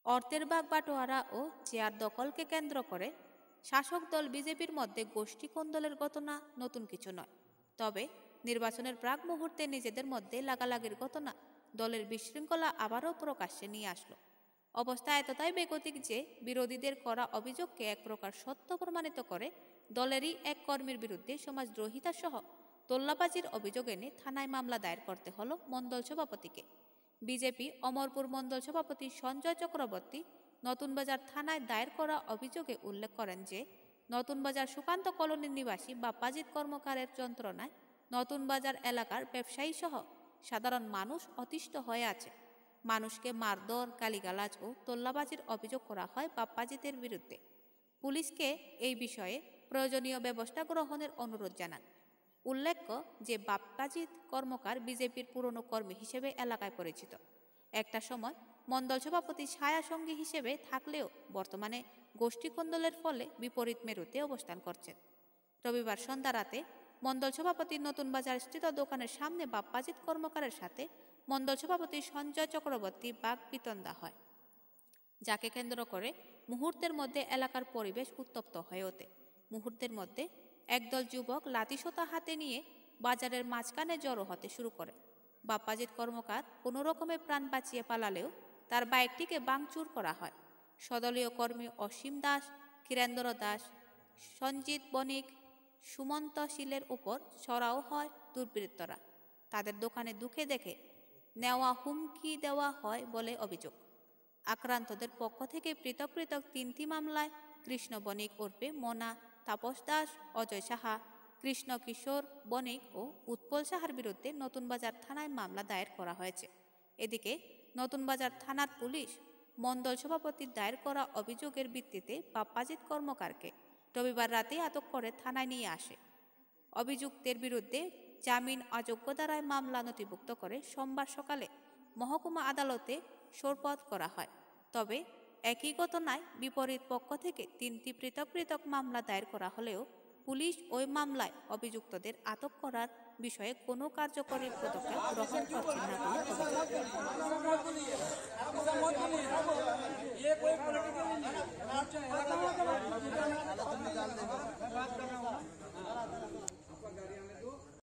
অর্থের ভাগ বাটোয়ারা ও চেয়ার দখলকে কেন্দ্র করে শাসক দল বিজেপির মধ্যে গোষ্ঠী কোন্দলের ঘটনা নতুন কিছু নয়। তবে নির্বাচনের প্রাক মুহূর্তে নিজেদের মধ্যে লাগালাগির ঘটনা দলের বিশৃঙ্খলা আবারও প্রকাশ্যে নিয়ে আসলো। অবস্থা এতটাই বেগতিক যে বিরোধীদের করা অভিযোগকে এক প্রকার সত্য প্রমাণিত করে দলেরই এক কর্মীর বিরুদ্ধে সমাজদ্রোহিতা সহ তোল্লাবাজির অভিযোগ এনে থানায় মামলা দায়ের করতে হলো মণ্ডল সভাপতিকে। বিজেপি অমরপুর মণ্ডল সভাপতি সঞ্জয় চক্রবর্তী নতুনবাজার থানায় দায়ের করা অভিযোগে উল্লেখ করেন যে নতুনবাজার সুকান্ত কলোনির নিবাসী বাপ্পাজিৎ কর্মকারের যন্ত্রণায় নতুনবাজার এলাকার ব্যবসায়ী সহ সাধারণ মানুষ অতিষ্ঠ হয়ে আছে। মানুষকে মারধর, গালিগালাজ ও তোল্লাবাজির অভিযোগ করা হয় বাপ্পাজিতের বিরুদ্ধে। পুলিশকে এই বিষয়ে প্রয়োজনীয় ব্যবস্থা গ্রহণের অনুরোধ জানান। উল্লেখ্য যে বাপ্পাজিৎ কর্মকার বিজেপির পুরনো কর্মী হিসেবে এলাকায় পরিচিত। একটা সময় মণ্ডল সভাপতি ছায়া সঙ্গী হিসেবে থাকলেও বর্তমানে গোষ্ঠী কোন্দলের ফলে বিপরীত মেরুতে অবস্থান করছেন। রবিবার সন্ধ্যা রাতে মণ্ডল সভাপতির নতুন বাজার স্থিত দোকানের সামনে বাপ্পাজিৎ কর্মকারের সাথে মণ্ডল সভাপতি সঞ্জয় চক্রবর্তী বাক বিতণ্ডা হয়, যাকে কেন্দ্র করে মুহূর্তের মধ্যে এলাকার পরিবেশ উত্তপ্ত হয়ে ওঠে। মুহূর্তের মধ্যে একদল যুবক লাঠিসোঁতা হাতে নিয়ে বাজারের মাঝখানে জড়ো হতে শুরু করে। বাপ্পাজিৎ কর্মকার কোনো রকমে প্রাণ বাঁচিয়ে পালালেও তার বাইকটিকে ভাঙচুর করা হয়। সদলীয় কর্মী অসীম দাস, ক্ষীরেন্দ্র দাস, সঞ্জিত বণিক, সুমন্ত শীলের উপর চড়াও হয় দুর্বৃত্তরা। তাদের দোকানে ঢুকে দেখে নেওয়া হুমকি দেওয়া হয় বলে অভিযোগ। আক্রান্তদের পক্ষ থেকে পৃথক পৃথক 3টি মামলায় কৃষ্ণ বণিক ওরফে মোনা, তাপস দাস, অজয় সাহা, কৃষ্ণ কিশোর বণিক ও উৎপল সাহার বিরুদ্ধে নতুনবাজার থানায় মামলা দায়ের করা হয়েছে। এদিকে নতুনবাজার থানার পুলিশ মণ্ডল সভাপতির দায়ের করা অভিযোগের ভিত্তিতে বাপ্পাজিৎ কর্মকারকে রবিবার রাতে আটক করে থানায় নিয়ে আসে। অভিযুক্তের বিরুদ্ধে জামিন অযোগ্য ধারায় মামলা নথিভুক্ত করে সোমবার সকালে মহকুমা আদালতে সোপর্দ করা হয়। তবে একই ঘটনায় বিপরীত পক্ষ থেকে 3টি পৃথক পৃথক মামলা দায়ের করা হলেও পুলিশ ওই মামলায় অভিযুক্তদের আটক করার বিষয়ে কোনো কার্যকরী পদক্ষেপ গ্রহণ করছে না বলে অভিযোগ।